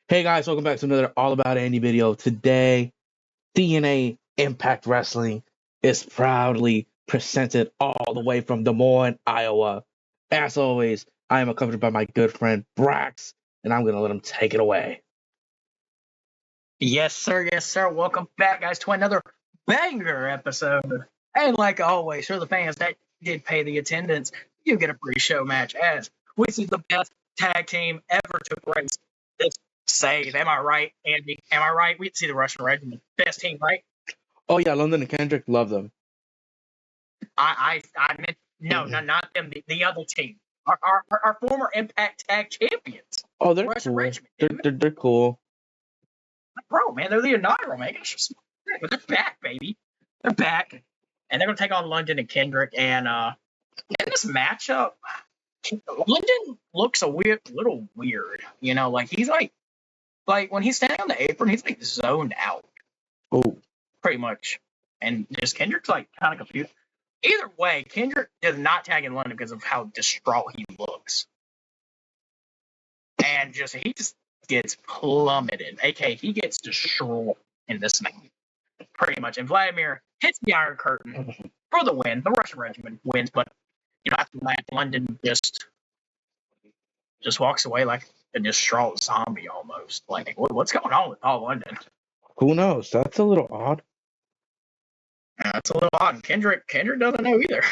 Hey guys, welcome back to another All About Andy video. Today, TNA Impact Wrestling is proudly presented all the way from Des Moines, Iowa. As always, I am accompanied by my good friend Brax, and I'm going to let him take it away. Yes, sir. Yes, sir. Welcome back, guys, to another banger episode. And like always, for the fans that did pay the attendance, you get a pre-show match as we see the best tag team ever to grace this save. Am I right, Andy? Am I right? We see the Russian Regiment. Best team, right? Oh yeah, London and Kendrick, love them. I meant, no, not them, the other team. Our former Impact Tag Champions. Oh, they're Russian cool. Regiment. They're cool. Bro, man, they're the inaugural Mega. But they're back, baby. They're back. And they're going to take on London and Kendrick. And in this matchup, London looks little weird. You know, like he's like when he's standing on the apron, he's like zoned out. Oh. Pretty much. And just Kendrick's like kind of confused. Either way, Kendrick does not tag in London because of how distraught he looks. And he just gets plummeted. AKA, he gets destroyed in this match. Pretty much. And Vladimir hits the Iron Curtain for the win. The Russian Regiment wins, but after that, London just walks away like a distraught zombie almost. Like, what's going on with Paul London? Who knows? That's a little odd. That's a little odd. Kendrick doesn't know either.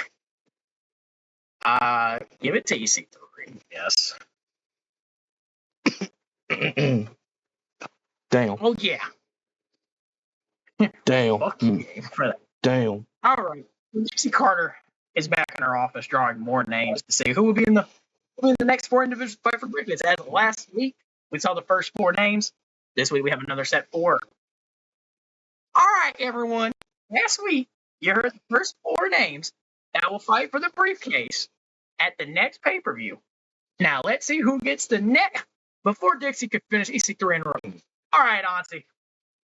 Give it to EC3. Yes. Damn. Oh yeah. Damn. For that. Damn. All right. Gypsy Carter is back in her office drawing more names to see who will be in the next 4 individuals fight for briefcase. As last week we saw the first 4 names. This week we have another set 4. All right, everyone. Last week you heard the first 4 names that will fight for the briefcase at the next pay-per-view. Now let's see who gets the next before Dixie could finish EC3 in a row. All right, Auntie.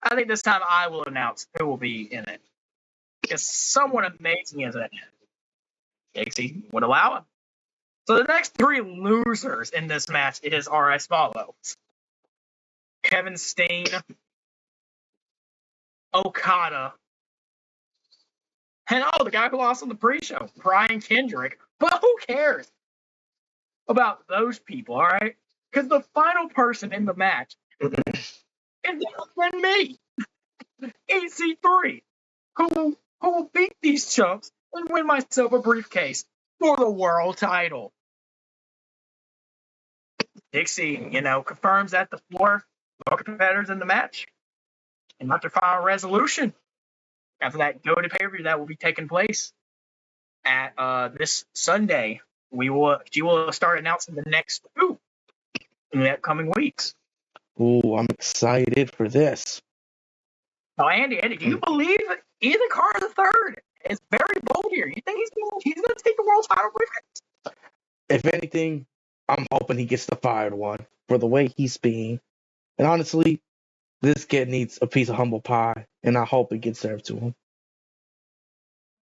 I think this time I will announce who will be in it. Because someone amazing is in it. Dixie would allow it. So the next 3 losers in this match are as follows. Kevin Steen, Okada, and the guy who lost on the pre-show, Brian Kendrick. But who cares about those people, all right? Because the final person in the match is than me, EC3, who will beat these chumps and win myself a briefcase for the world title. Dixie, confirms that the 4 competitors in the match. And after final resolution, after that go-to pay-per-view that will be taking place at this Sunday, she will start announcing the next 2 in the upcoming weeks. Ooh, I'm excited for this. Now, Andy, do you believe Ethan Carter III is very bold here? You think he's going to take the world title briefcase? If anything, I'm hoping he gets the fired one for the way he's being. And honestly, this kid needs a piece of humble pie, and I hope it gets served to him.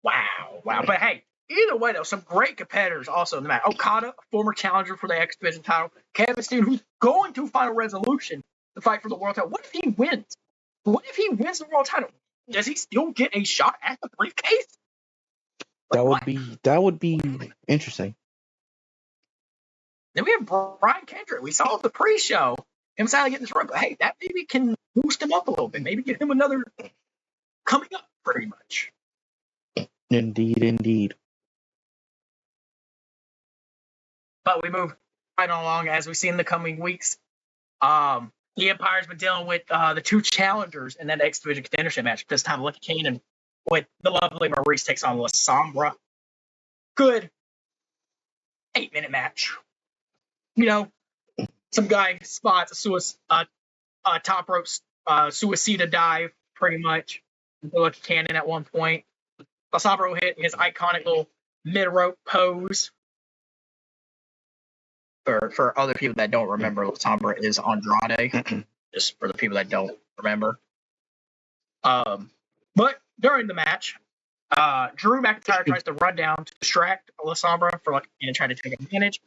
Wow. But hey, either way, though, some great competitors also in the match. Okada, a former challenger for the X Division title. Kevin Steen, who's going to final resolution to fight for the world title. What if he wins? What if he wins the world title? Does he still get a shot at the briefcase? That would be interesting. Then we have Brian Kendrick. We saw the pre-show him finally getting this run. But hey, that maybe can boost him up a little bit. Maybe get him another coming up, pretty much. Indeed. But we move right along as we see in the coming weeks. The Empire's been dealing with the 2 challengers in that X Division contendership match. This time, Lucky Kane with the lovely Maurice takes on La Sombra. Good 8-minute match. Some guy spots a top rope suicida dive, pretty much. Lucky Cannon at one point. La Sombra hit his iconic little mid-rope pose. For other people that don't remember, La Sombra is Andrade. Just for the people that don't remember. But during the match, Drew McIntyre tries to run down to distract La Sombra and try to take advantage.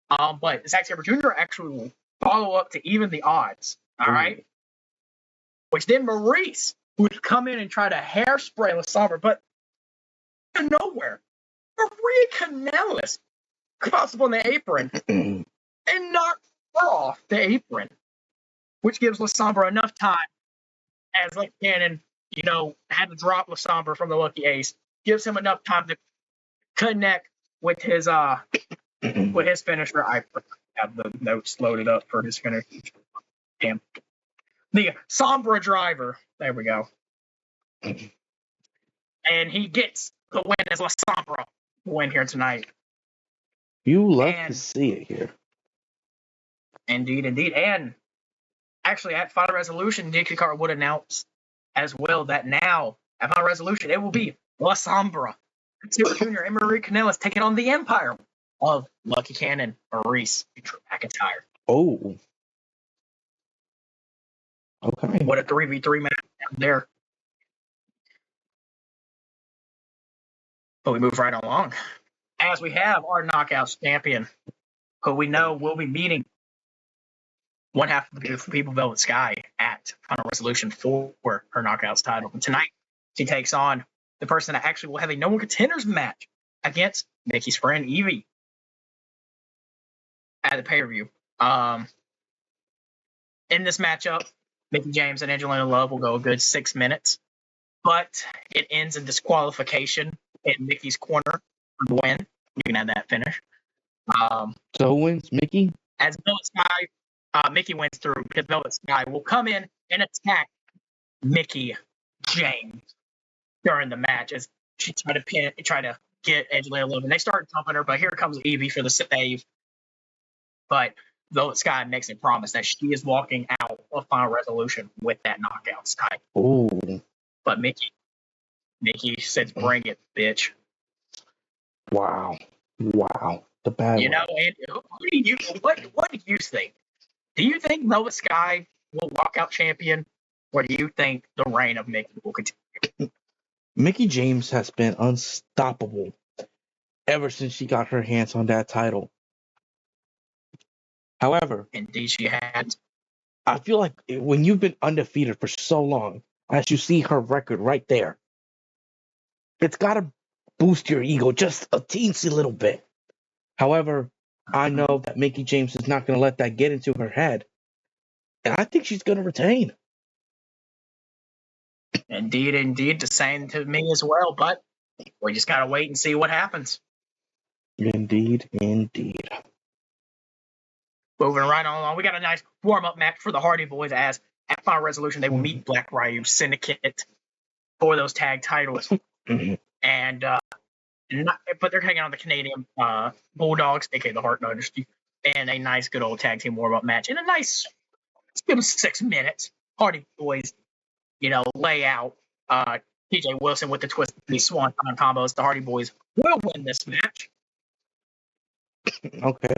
But Zack Sabre Jr. actually will follow up to even the odds All right. Which then Maurice would come in and try to hairspray La Sombra, but out of nowhere, Maria Kanellis comes up on the apron and knocks her off the apron, which gives La Sombra enough time as Lucky Cannon, had to drop La Sombra from the Lucky Ace, gives him enough time to connect with his finisher. I have the notes loaded up for his finisher. Damn. The Sombra driver. There we go. And he gets the win as La Sombra win here tonight. You love to see it here. Indeed. And actually, at Final Resolution, Nikki Carter would announce as well that now, at Final Resolution, it will be La Sombra, Super Junior, and Marie Kanellis taking on the Empire of Lucky Cannon, Maurice, and Drew McIntyre. Oh. Okay. What a 3v3 match there. But we move right along. As we have our Knockouts champion, who we know will be meeting one half of the Beautiful People Velvet Sky at Final Resolution for her Knockouts title. And tonight, she takes on the person that actually will have a no-one contenders match against Nikki's friend Evie at the pay-per-view. In this matchup, Mickie James and Angelina Love will go a good 6 minutes, but it ends in disqualification in Mickey's corner for the win. You can have that finish. So who wins, Mickie? As Velvet Sky, Mickie wins through because Velvet Sky will come in and attack Mickie James during the match as she try to get Angelina Love, and they start jumping her, but here comes Evie for the save. But Velvet Sky makes a promise that she is walking out of Final Resolution with that Knockouts title. Oh. But Mickie says, "Bring it, bitch." Wow. The bad one. Andy, what do you think? Do you think Velvet Sky will walk out champion, or do you think the reign of Mickie will continue? Mickie James has been unstoppable ever since she got her hands on that title. However, Indeed, she has. I feel like when you've been undefeated for so long, as you see her record right there, it's got to boost your ego just a teensy little bit. However, I know that Mickie James is not going to let that get into her head, and I think she's going to retain. Indeed, the same to me as well, but we just got to wait and see what happens. Indeed. Moving right on along, we got a nice warm-up match for the Hardy Boys as at Final Resolution they will meet Black Ryu Syndicate for those tag titles. And but they're taking on the Canadian Bulldogs, aka the Hart Dynasty, and a nice good old tag team warm-up match. And let's give them 6 minutes. Hardy Boys, lay out TJ Wilson with the twisted swanton combos. The Hardy Boys will win this match. Okay.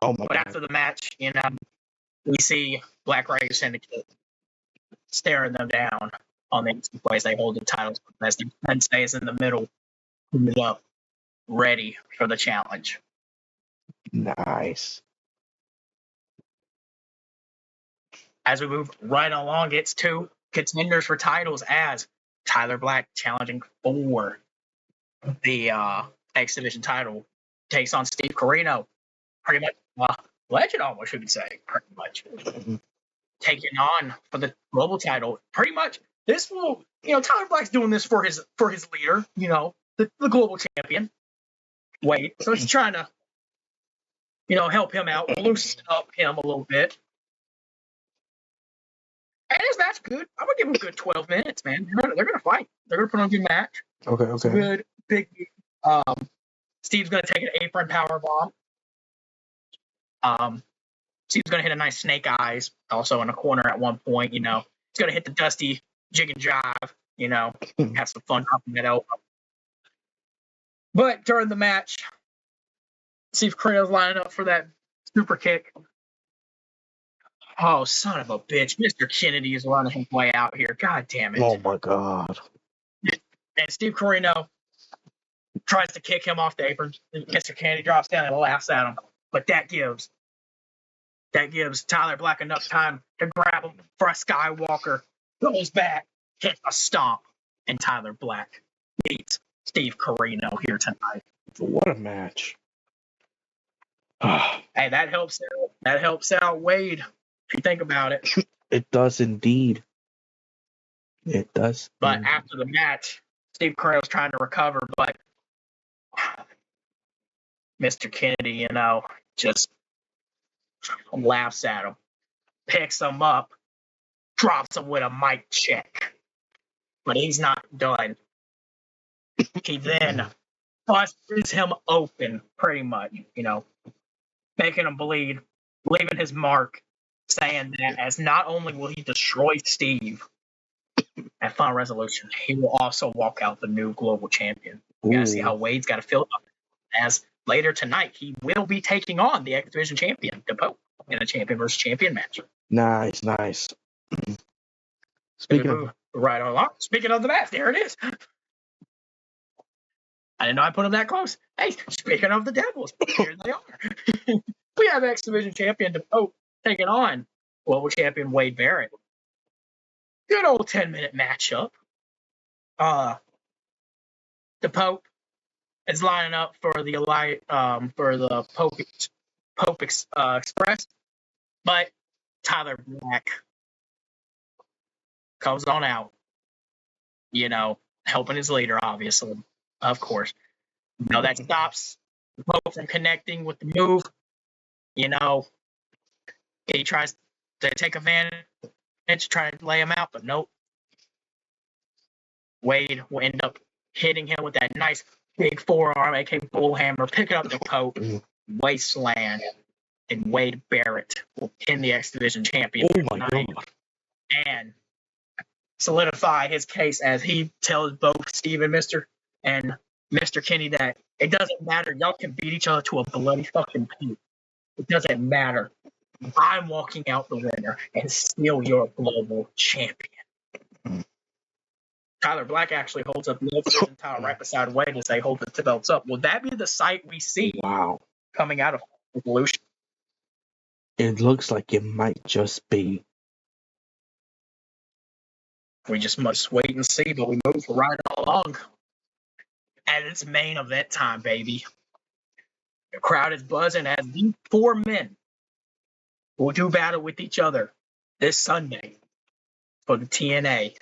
Oh my But God. after the match, we see Black Ryu Syndicate staring them down on the place they hold the titles as the man stays in the middle, put up, ready for the challenge. Nice. As we move right along, it's two contenders for titles as Tyler Black challenging for the X Division title takes on Steve Corino. Pretty much legend almost, you could say, pretty much. Taking on for the global title. Pretty much this will, Tyler Black's doing this for his leader, the global champion. Wade. So he's trying to, help him out, loosen up him a little bit. And this match good. I'm gonna give him a good 12 minutes, man. They're gonna fight. They're gonna put on a good match. Okay. Good, big. Steve's gonna take an apron power bomb. Steve's gonna hit a nice snake eyes, also in the corner at one point. He's gonna hit the dusty jig and jive. Have some fun dropping that elbow. But during the match, Steve Corino's lining up for that super kick. Oh, son of a bitch. Mr. Kennedy is running his way out here. God damn it. Oh, my God. And Steve Corino tries to kick him off the apron. Mr. Kennedy drops down and laughs at him. But that gives That gives Tyler Black enough time to grab him for a Skywalker, goes back, hits a stomp, and Tyler Black beats Steve Corino here tonight. What a match. Hey, that helps out Wade, if you think about it. It does indeed. It does. But after the match, Steve Corino's trying to recover, but Mr. Kennedy, just laughs at him, picks him up, drops him with a mic check. But he's not done. He then busts him open, pretty much, making him bleed, leaving his mark, saying that as not only will he destroy Steve at Final Resolution, he will also walk out the new global champion. We gotta see how Wade's got to feel about it. As later tonight, he will be taking on the X Division champion, Da Pope, in a champion versus champion match. Nice. Speaking of the match, there it is. I didn't know I put them that close. Hey, speaking of the Devils, here they are. We have X Division champion Da Pope taking on global champion Wade Barrett. Good old 10-minute matchup. Da Pope is lining up for the Pope Express, but Tyler Black comes on out. Helping his leader, obviously, of course. That stops the Pope from connecting with the move. He tries to take advantage, try to lay him out, but nope. Wade will end up hitting him with that nice big forearm, aka bullhammer, picking up the Pope, wasteland, and Wade Barrett will pin the X Division champion tonight and solidify his case as he tells both Steve and Mr. Kenny that it doesn't matter. Y'all can beat each other to a bloody fucking pulp. It doesn't matter. I'm walking out the winner and still your global champion. Tyler Black actually holds up the X-Division title right beside Wade as they hold the belts up. Will that be the sight we see coming out of Evolution? It looks like it might just be. We just must wait and see, but we move right along. And it's main event time, baby. The crowd is buzzing as these four men will do battle with each other this Sunday for the TNA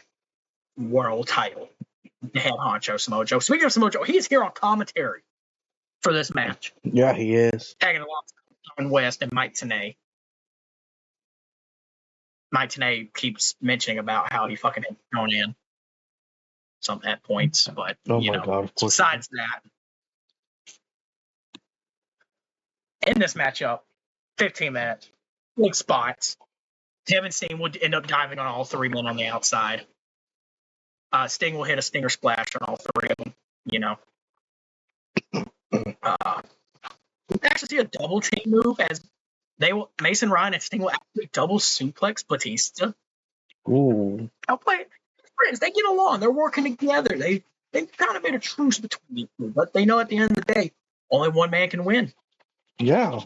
World title. The head honcho, Samoa Joe. Speaking of Samoa Joe, he's here on commentary for this match. Yeah, he is. Tagging along Don West and Mike Tenay. Mike Tenay keeps mentioning about how he fucking had thrown in some at points, but besides that, in this matchup, 15 minutes, big spots. Kevin Steen would end up diving on all three men on the outside. Sting will hit a stinger splash on all three of them. We actually see a double team move as Mason Ryan and Sting will actually double suplex Batista. Ooh. I'll play friends. They get along. They're working together. They kind of made a truce between these two, but they know at the end of the day, only one man can win. Yeah.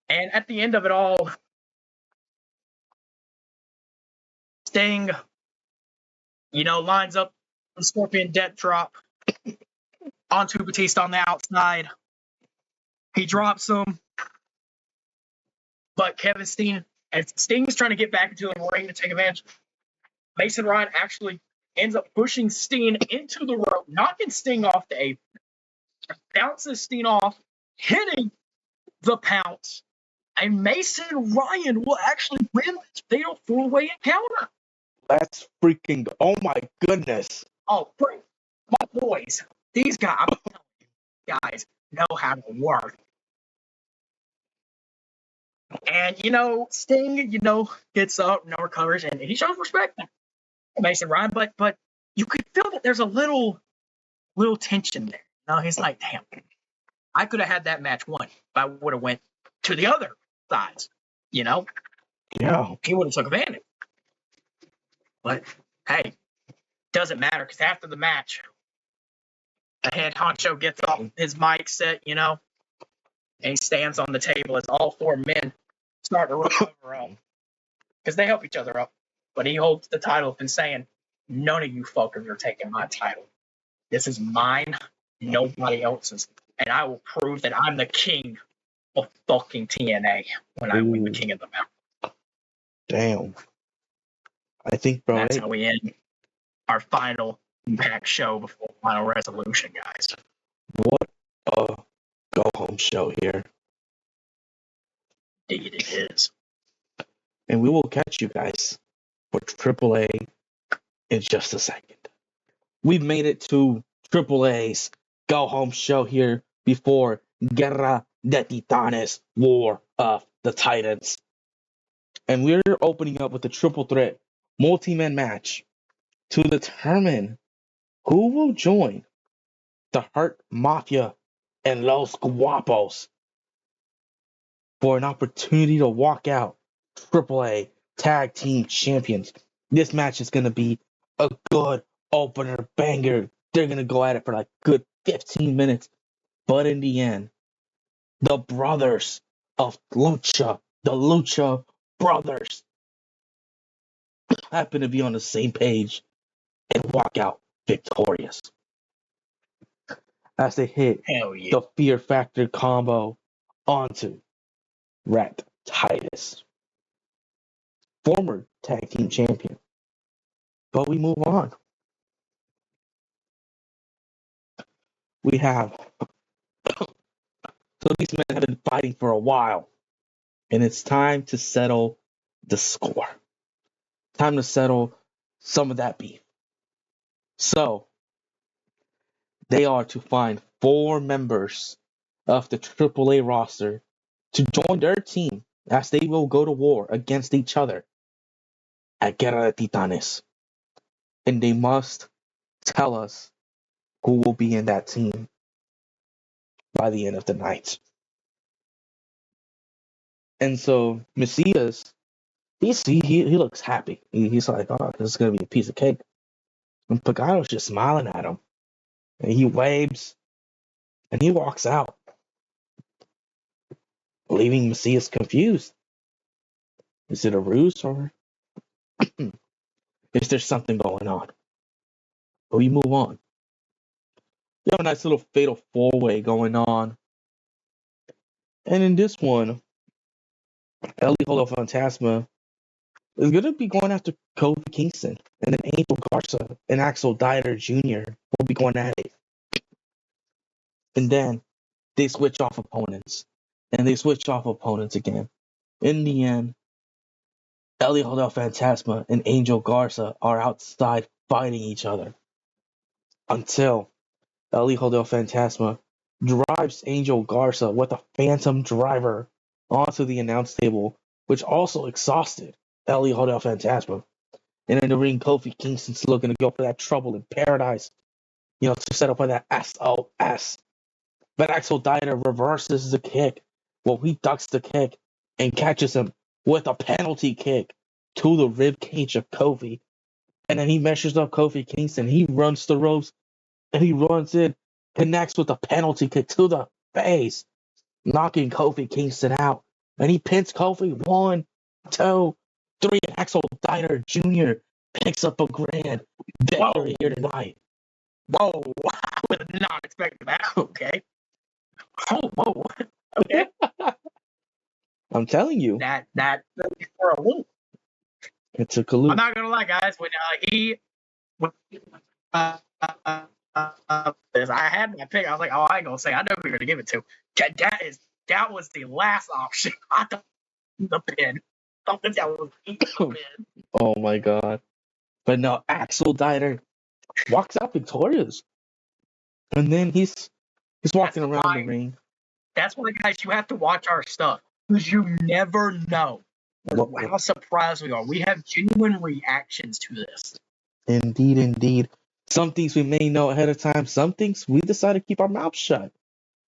And at the end of it all, Sting, lines up the Scorpion Death Drop onto Batista on the outside. He drops him. But Kevin Steen, as Sting's trying to get back into the ring to take advantage, Mason Ryan actually ends up pushing Steen into the rope, knocking Sting off the apron. Bounces Steen off, hitting the pounce. And Mason Ryan will actually win this fatal four-way encounter. That's freaking, oh my goodness. Oh, my boys, these guys, I'm telling you, guys know how to work. And, Sting, gets up, recovers, and he shows respect to Mason Ryan, but you could feel that there's a little tension there. He's like, damn, I could have had that match won if I would have went to the other sides, Yeah. He would have took advantage. But, hey, doesn't matter, because after the match, the head honcho gets off his mic set, And he stands on the table as all four men start to recover up. Because they help each other up. But he holds the title up and saying, none of you fuckers are taking my title. This is mine, nobody else's. And I will prove that I'm the king of fucking TNA when I win the King of the Mountain. Damn. I think, bro. That's how we end our final Impact show before final resolution, guys. What a go-home show here. Indeed it is. And we will catch you guys for AAA in just a second. We've made it to AAA's go-home show here before Guerra de Titanes, War of the Titans. And we're opening up with a triple threat multi-man match to determine who will join the Hurt Mafia and Los Guapos for an opportunity to walk out AAA Tag Team Champions. This match is going to be a good opener banger. They're going to go at it for like good 15 minutes. But in the end, the brothers of Lucha, the Lucha brothers, happen to be on the same page and walk out victorious as they hit the Fear Factor combo onto Rat Titus, former tag team champion. But we move on. We have so these men have been fighting for a while, and it's time to settle the score. Time to settle some of that beef. So they are to find 4 members of the AAA roster to join their team as they will go to war against each other at Guerra de Titanes. And they must tell us who will be in that team by the end of the night. And so Mesias, he looks happy. He's like, oh, this is going to be a piece of cake. And Pagano's just smiling at him. And he waves and he walks out, leaving Mesias confused. Is it a ruse or is there something going on? But we move on. We have a nice little fatal 4-way going on. And in this one, El Hijo del Fantasma is going to be going after Kofi Kingston. And then Angel Garza and Axel Dieter Jr. will be going at it. And then they switch off opponents. And they switch off opponents again. In the end, El Hijo del Fantasma and Angel Garza are outside fighting each other. Until El Hijo del Fantasma drives Angel Garza with a phantom driver onto the announce table, which also exhausted El Hijo del Fantasma. And in the ring, Kofi Kingston's looking to go for that trouble in paradise, to set up for that SOS. But Axel Dieter reverses the kick. Well, he ducks the kick and catches him with a penalty kick to the rib cage of Kofi. And then he measures up Kofi Kingston. He runs the ropes and he runs in, connects with a penalty kick to the face, knocking Kofi Kingston out. And he pins Kofi 1, 2, 3. And Axel Dieter Jr. picks up a grand victory here tonight. Whoa, I was not expecting that. Okay. Oh, whoa. Okay. I'm telling you. That for a loop. It took a loop. I'm not gonna lie, guys. When I had my pick, I was like, oh, I ain't gonna say. I know who you're gonna give it to. That was the last option. I thought the pin. I thought that was the pin. Oh my god! But no, Axel Dieter walks out victorious, and then he's walking around the ring. That's why, guys, you have to watch our stuff because you never know how surprised we are. We have genuine reactions to this. Indeed. Some things we may know ahead of time. Some things we decided to keep our mouth shut.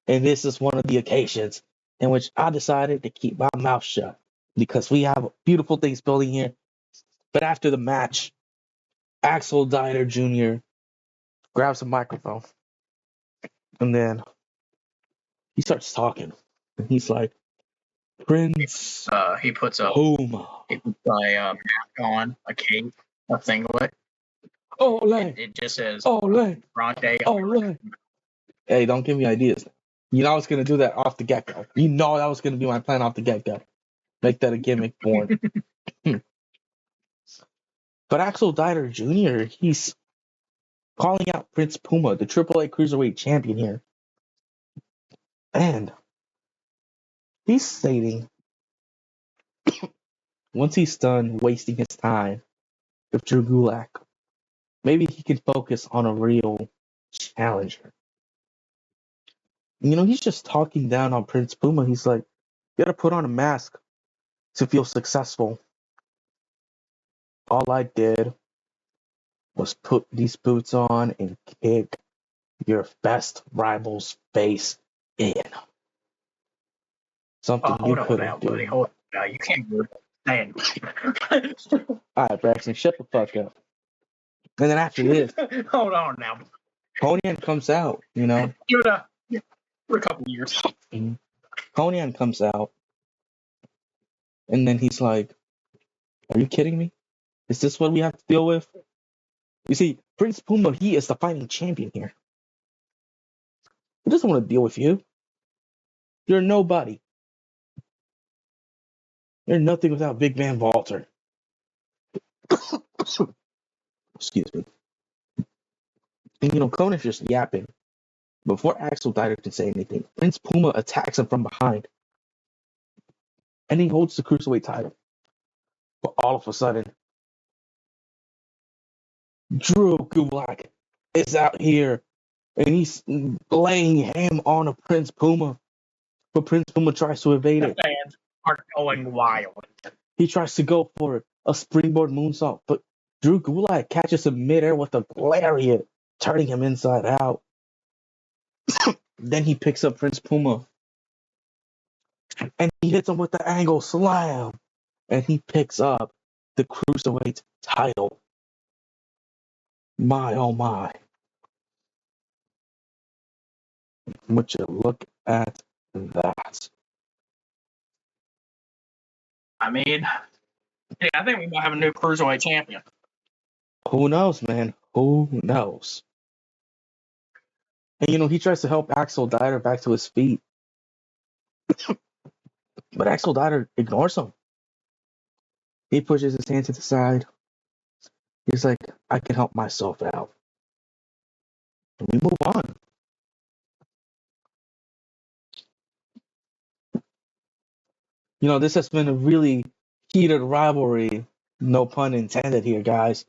And this is one of the occasions in which I decided to keep my mouth shut because we have beautiful things building here. But after the match, Axel Dieter Jr. grabs a microphone and then he starts talking. And he's like, Prince He puts a Puma. mask on, a cape, a singlet. Ole. It just says Ole. Grande. Ole. Hey, don't give me ideas. You know I was going to do that off the get-go. You know that was going to be my plan off the get-go. Make that a gimmick born. But Axel Dieter Jr., he's calling out Prince Puma, the AAA Cruiserweight champion here. And he's stating, once he's done wasting his time with Drew Gulak, maybe he can focus on a real challenger. You know, he's just talking down on Prince Puma. He's like, you gotta put on a mask to feel successful. All I did was put these boots on and kick your best rival's face in. Something you couldn't do. Buddy. Hold on now. You can't do that. Alright, Braxton, shut the fuck up. And then after this, Hold on now. Konnan comes out, you know. Give it for a couple years. Konnan comes out, and then he's like, are you kidding me? Is this what we have to deal with? You see, Prince Puma, he is the fighting champion here. He doesn't want to deal with you. You're nobody. You're nothing without Big Man Walter. Excuse me. And you know, Konnan's just yapping. Before Axel Dieter can say anything, Prince Puma attacks him from behind. And he holds the Cruiserweight title. But all of a sudden, Drew Gulak is out here. And he's laying ham on a Prince Puma. But Prince Puma tries to evade it. Fans are going wild. He tries to go for a springboard moonsault, but Drew Gulak catches him midair with a lariat, turning him inside out. Then he picks up Prince Puma, and he hits him with the angle slam, and he picks up the Cruiserweight title. My, oh my. Would you look at that? I mean, yeah, I think we might have a new Cruiserweight champion. Who knows, man? Who knows? And, you know, he tries to help Axel Dieter back to his feet. But Axel Dieter ignores him. He pushes his hand to the side. He's like, I can help myself out. And we move on. You know, this has been a really heated rivalry. No pun intended here, guys.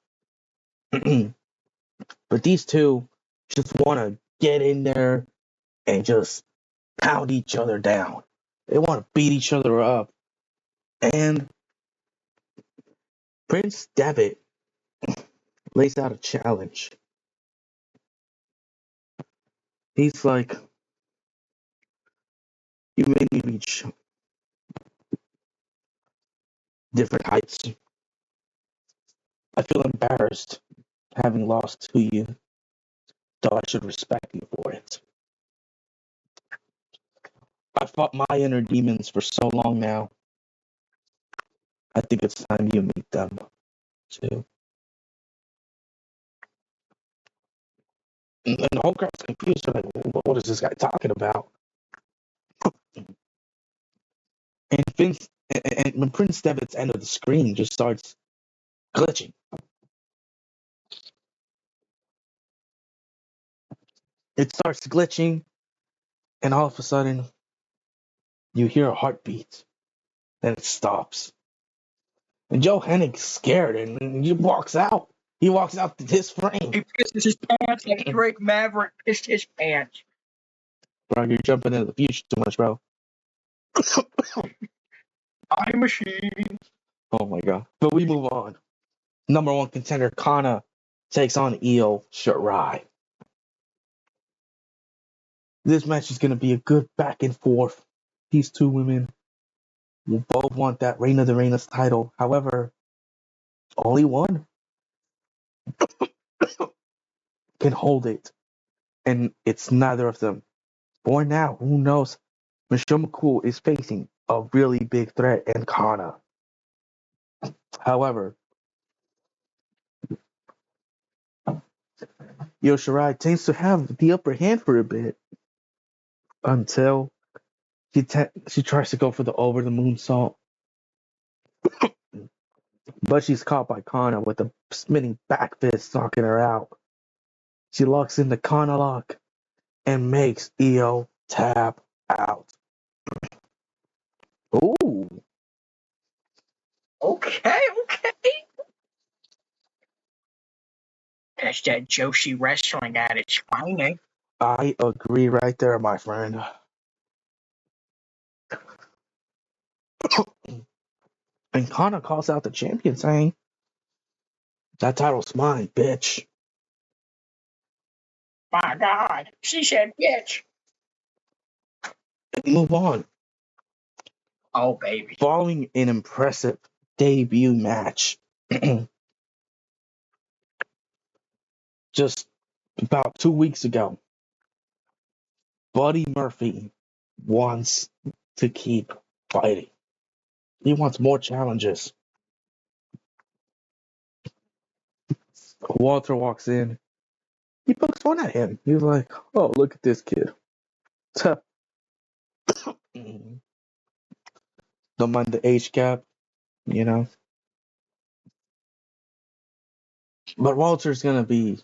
But these two just want to get in there and just pound each other down. They want to beat each other up. And Prince Devitt lays out a challenge. He's like, you made me reach different heights. I feel embarrassed having lost to you, though I should respect you for it. I fought my inner demons for so long now. I think it's time you meet them, too. And the whole crowd's confused. They're like, what is this guy talking about? And when Prince Devitt's end of the screen just starts glitching. It starts glitching, and all of a sudden, you hear a heartbeat. Then it stops. And Joe Hennig's scared, and he walks out. He walks out to his frame. He pisses his pants like Drake Maverick pissed his pants. Bro, you're jumping into the future too much, bro. I'm machine. Oh my god. But we move on. Number one contender Kana takes on Io Shirai. This match is going to be a good back and forth. These two women will both want that Reign of the Reignless title. However, only one can hold it. And it's neither of them. For now, who knows Michelle McCool is facing a really big threat in Kana. However, Io Shirai tends to have the upper hand for a bit until she tries to go for the over the moonsault, but she's caught by Kana with a spinning back fist knocking her out. She locks in the Kana lock and makes Io tap out. Ooh, Okay. That's that Joshi wrestling at its finest. I agree right there, my friend. And Kana calls out the champion, saying, "That title's mine, bitch." My God, she said, "Bitch." Move on. Oh baby. Following an impressive debut match, just about 2 weeks ago, Buddy Murphy wants to keep fighting. He wants more challenges. Walter walks in. He pokes fun at him. He's like, "Oh, look at this kid." Don't mind the age gap, you know. But Walter's gonna be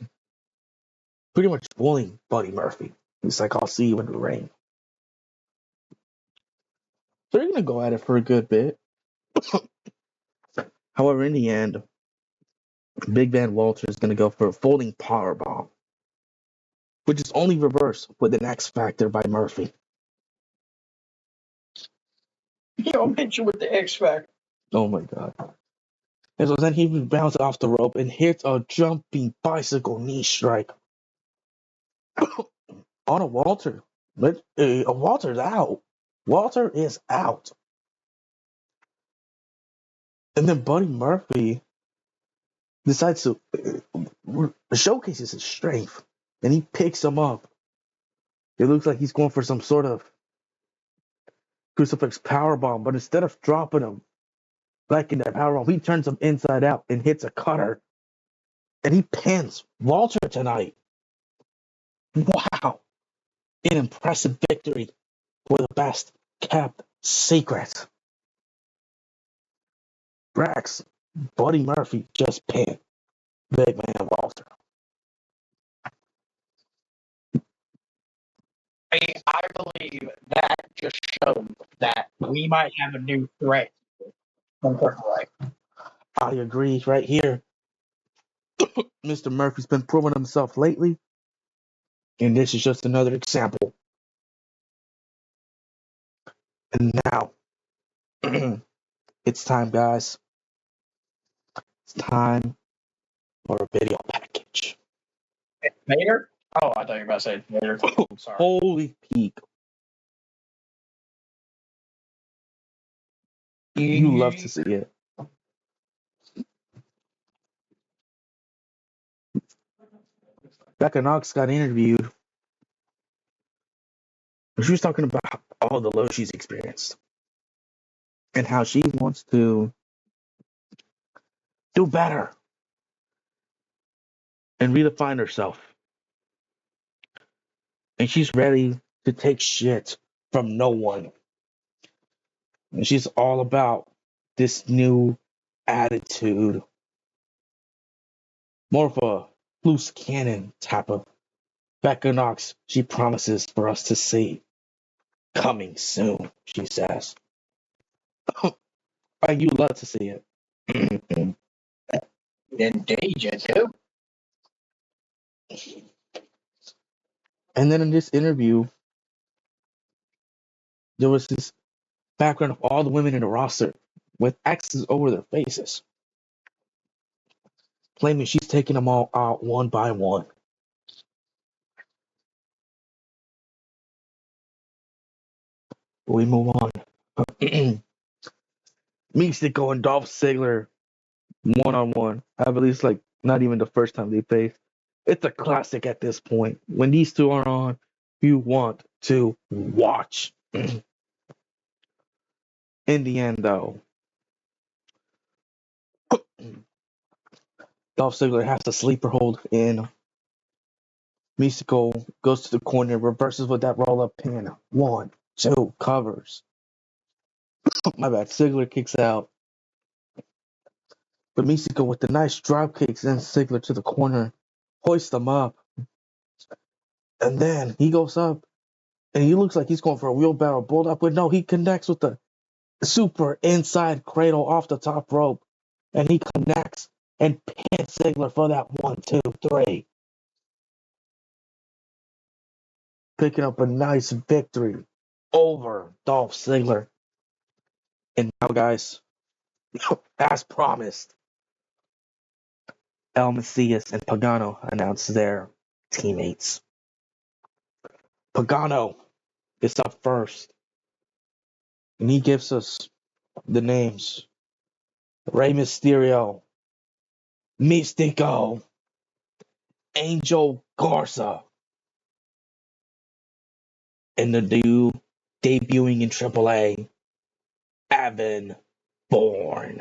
pretty much bullying Buddy Murphy. He's like, "I'll see you in the ring." So they're gonna go at it for a good bit. However, in the end, Big Van Walter is gonna go for a folding powerbomb, which is only reversed with an X Factor by Murphy. I'll hit you with the X Factor. Oh my god. And so then he bounces off the rope and hits a jumping bicycle knee strike on a Walter. But Walter's out. Walter is out. And then Buddy Murphy decides to showcases his strength, and he picks him up. It looks like he's going for some sort of crucifix powerbomb, but instead of dropping him back in that powerbomb, he turns him inside out and hits a cutter, and he pins Walter tonight. Wow, an impressive victory for the best kept secret. Brax, Buddy Murphy just pinned Big Man Walter. I believe that just showed that we might have a new threat from Right. I agree right here. Mr. Murphy's been proving himself lately, and this is just another example. And now, it's time, guys. It's time for a video package. Vader? Oh, I thought you were about to say Vader. I'm sorry. Holy peak. You love to see it. Becca Knox got interviewed. She was talking about all the lows she's experienced and how she wants to do better and redefine herself. And she's ready to take shit from no one. And she's all about this new attitude. More of a loose cannon type of Becca Knox she promises for us to see coming soon, she says. You love to see it. Indeed, you do. And then in this interview, there was this background of all the women in the roster with X's over their faces, claiming she's taking them all out one by one. We move on. Mystico and Dolph Ziggler one-on-one. I believe it's like not even the first time they faced. It's a classic at this point. When these two are on, you want to watch. In the end, though, Dolph Ziggler has a sleeper hold in. Mystico goes to the corner, reverses with that roll up pin. 1, 2, covers. My bad. Ziggler kicks out. But Mystico with the nice drop kicks and Ziggler to the corner, hoists him up. And then he goes up and he looks like he's going for a wheelbarrow build up, but no, he connects with the super inside cradle off the top rope. And he connects and pins Ziggler for that 1, 2, 3. Picking up a nice victory over Dolph Ziggler. And now, guys, as promised, Mesias and Pagano announced their teammates. Pagano is up first, and he gives us the names: Rey Mysterio, Mystico, Angel Garza, and the new debuting in AAA, Evan Bourne.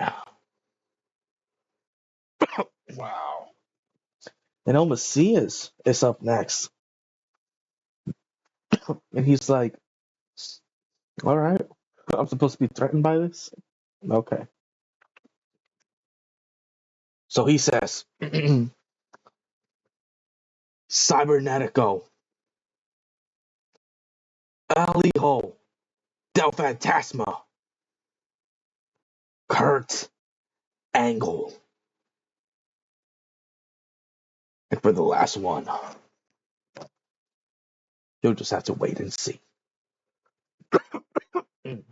Wow. And El Mesias is up next. And he's like, all right, I'm supposed to be threatened by this? Okay. So he says, Cybernetico, Alijo, Del Fantasma, Kurt Angle. And for the last one, you'll just have to wait and see. And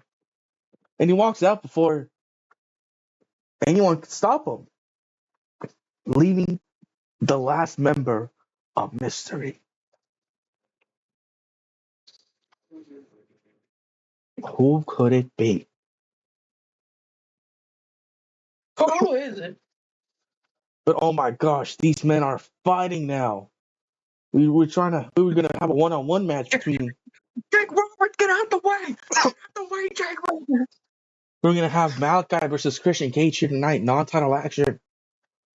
he walks out before anyone can stop him, leaving the last member of Mystery. Who could it be? Who is it? But oh my gosh, these men are fighting now. We were gonna have a one-on-one match between. Jake Roberts, get out the way! Get out the way, Jake Roberts! We're gonna have Malakai versus Christian Cage here tonight, non-title action.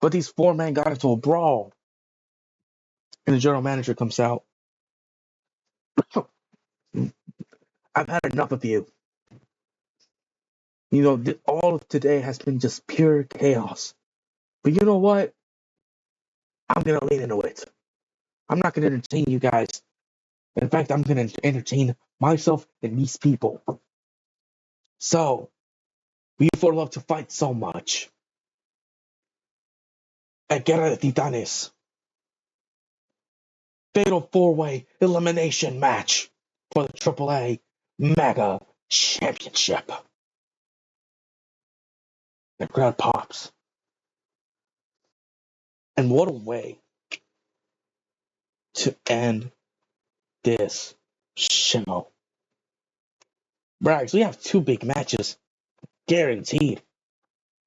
But these 4 men got into a brawl, and the general manager comes out. I've had enough of you. You know, all of today has been just pure chaos. But you know what? I'm gonna lean into it. I'm not gonna entertain you guys. In fact, I'm gonna entertain myself and these people. So, we four love to fight so much. At Guerra de Titanes, fatal 4-way elimination match for the AAA Mega Championship. The crowd pops. And what a way to end this show. Braggs, we have 2 big matches guaranteed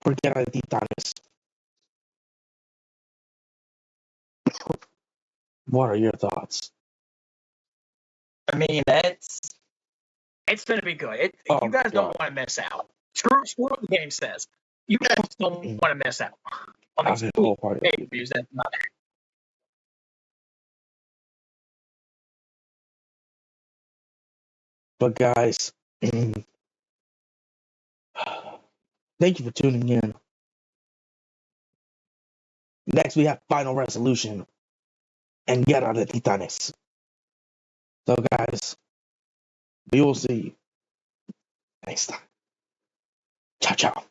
for Guerra de Titanes. What are your thoughts? I mean, it's going to be good. You guys don't want to miss out. Screw what the game says. You guys don't want to miss out on these pay-per-views. That's not. But guys, thank you for tuning in. Next, we have Final Resolution and Guerra de Titanes. So, guys, we will see you next time. Ciao, ciao.